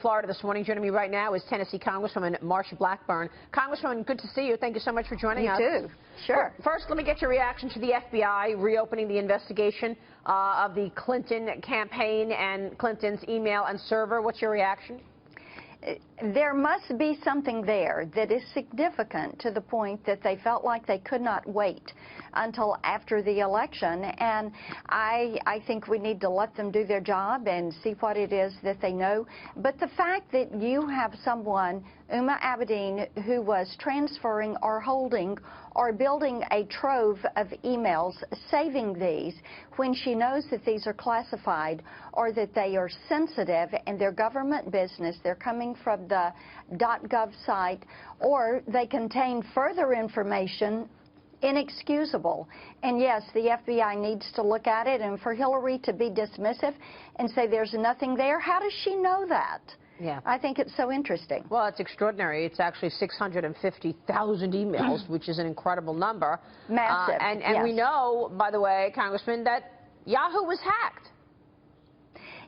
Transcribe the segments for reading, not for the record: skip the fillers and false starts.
Florida this morning. Joining me right now is Tennessee Congresswoman Marsha Blackburn. Congresswoman, good to see you. Thank you so much for joining us. You too. Sure. Well, first, let me get your reaction to the FBI reopening the investigation of the Clinton campaign and Clinton's email and server. What's your reaction? There must be something there that is significant to the point that they felt like they could not wait until after the election, and I think we need to let them do their job and see what it is that they know. But the fact that you have someone, Uma Abedin, who was transferring or holding or building a trove of emails, saving these when she knows that these are classified or that they are sensitive and they're government business, they're coming from the .gov site, or they contain further information, inexcusable. And yes, the FBI needs to look at it, and for Hillary to be dismissive and say there's nothing there, how does she know that? Yeah. I think it's so interesting. Well, it's extraordinary. It's actually 650,000 emails, which is an incredible number. Massive, and yes. we know, by the way, Congressman, that Yahoo was hacked.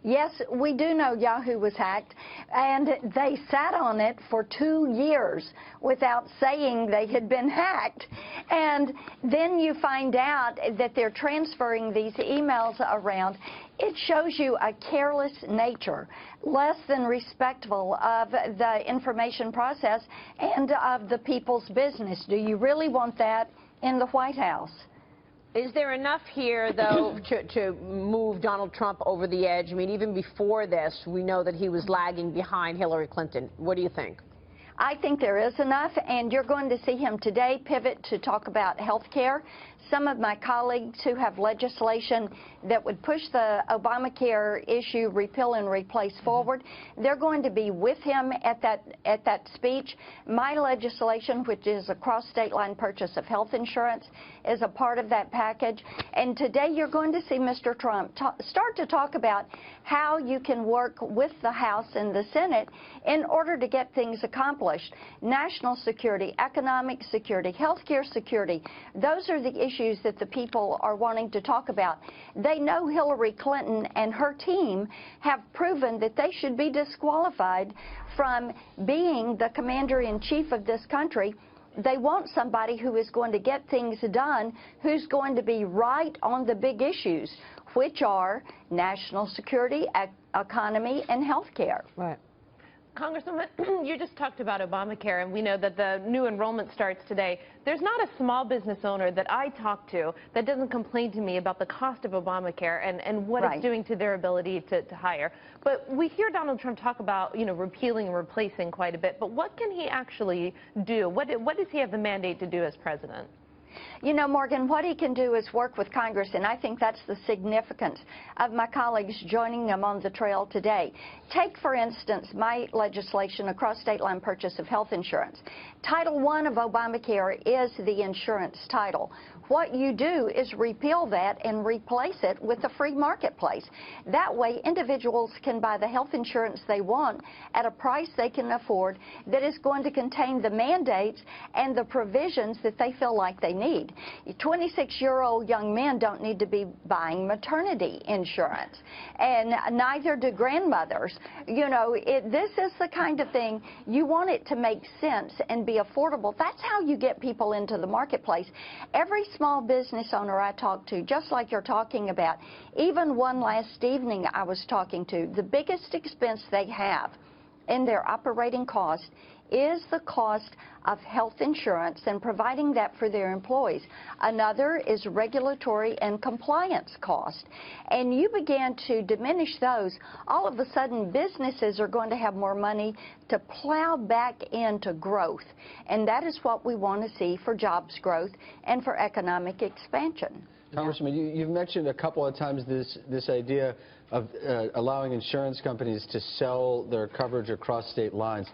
Yes, we do know Yahoo was hacked, and they sat on it for 2 years without saying they had been hacked. And then you find out that they're transferring these emails around. It shows you a careless nature, less than respectful of the information process and of the people's business. Do you really want that in the White House? Is there enough here, though, to move Donald Trump over the edge? I mean, even before this, we know that he was lagging behind Hillary Clinton. What do you think? I think there is enough, and you're going to see him today pivot to talk about health care. Some of my colleagues who have legislation that would push the Obamacare issue, repeal and replace, forward, they're going to be with him at that speech. My legislation, which is a cross-state line purchase of health insurance, is a part of that package. And today you're going to see Mr. Trump start to talk about how you can work with the House and the Senate in order to get things accomplished. National security, economic security, health care security, those are the issues that the people are wanting to talk about. They know Hillary Clinton and her team have proven that they should be disqualified from being the commander-in-chief of this country. They want somebody who is going to get things done, who's going to be right on the big issues, which are national security, economy, and health care. Right. Congresswoman, you just talked about Obamacare, and we know that the new enrollment starts today. There's not a small business owner that I talk to that doesn't complain to me about the cost of Obamacare and what it's doing to their ability to hire. But we hear Donald Trump talk about, repealing and replacing quite a bit. But what can he actually do? What does he have the mandate to do as president? You know, Morgan, what he can do is work with Congress, and I think that's the significance of my colleagues joining them on the trail today. Take, for instance, my legislation, a cross-state line purchase of health insurance. Title I of Obamacare is the insurance title. What you do is repeal that and replace it with a free marketplace. That way, individuals can buy the health insurance they want at a price they can afford that is going to contain the mandates and the provisions that they feel like they need. 26-year-old young men don't need to be buying maternity insurance, and neither do grandmothers. This is the kind of thing you want it to make sense and be affordable. That's how you get people into the marketplace. Every small business owner I talk to, just like you're talking about, even one last evening I was talking to, the biggest expense they have in their operating cost is the cost of health insurance and providing that for their employees. Another is regulatory and compliance cost. And you began to diminish those, all of a sudden businesses are going to have more money to plow back into growth. And that is what we want to see for jobs growth and for economic expansion. Congressman, you've mentioned a couple of times this idea of allowing insurance companies to sell their coverage across state lines.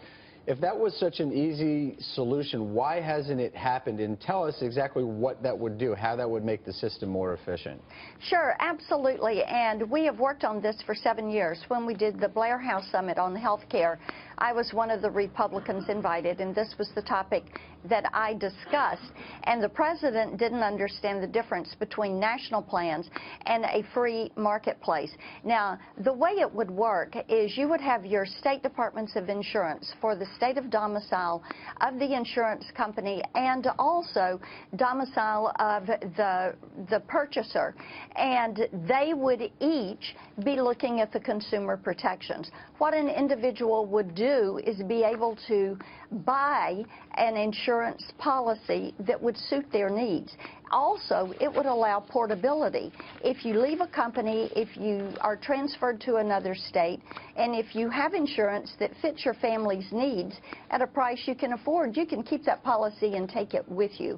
If that was such an easy solution, why hasn't it happened? And tell us exactly what that would do, how that would make the system more efficient. Sure, absolutely. And we have worked on this for 7 years. When we did the Blair House Summit on health care, I was one of the Republicans invited, and this was the topic that I discussed. And the president didn't understand the difference between national plans and a free marketplace. Now, the way it would work is you would have your state departments of insurance for the state of domicile of the insurance company and also domicile of the purchaser. And they would each be looking at the consumer protections. What an individual would do is be able to buy an insurance policy that would suit their needs. Also, it would allow portability. If you leave a company, if you are transferred to another state, and if you have insurance that fits your family's needs at a price you can afford, you can keep that policy and take it with you.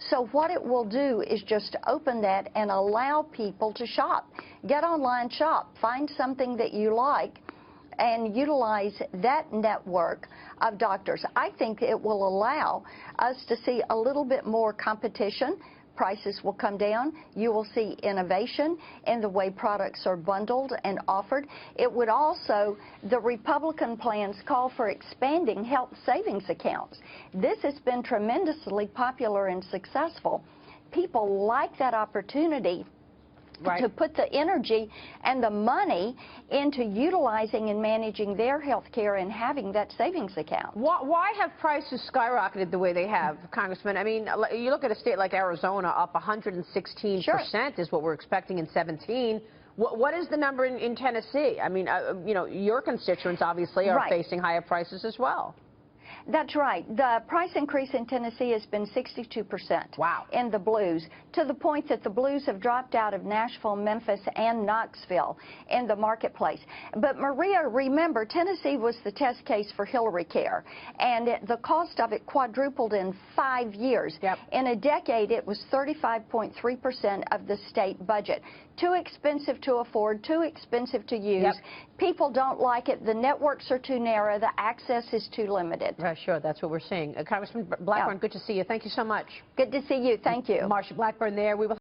So what it will do is just open that and allow people to shop. Get online, shop, find something that you like, and utilize that network of doctors. I think it will allow us to see a little bit more competition. Prices will come down. You will see innovation in the way products are bundled and offered. It would also, the Republican plans call for expanding health savings accounts. This has been tremendously popular and successful. People like that opportunity to put the energy and the money into utilizing and managing their health care and having that savings account. Why have prices skyrocketed the way they have, Congressman? I mean, you look at a state like Arizona, up 116% is what we're expecting in 17. What is the number in Tennessee? I mean, you know, your constituents obviously are facing higher prices as well. That's right. The price increase in Tennessee has been 62%. Wow. In the blues, to the point that the blues have dropped out of Nashville, Memphis, and Knoxville in the marketplace. But Maria, remember, Tennessee was the test case for Hillary Care, and the cost of it quadrupled in 5 years. Yep. In a decade, it was 35.3% of the state budget. Too expensive to afford, too expensive to use. Yep. People don't like it. The networks are too narrow. The access is too limited. Sure, that's what we're seeing. Congressman Blackburn, good to see you. Thank you so much. Good to see you. Thank you. Marsha Blackburn there. We will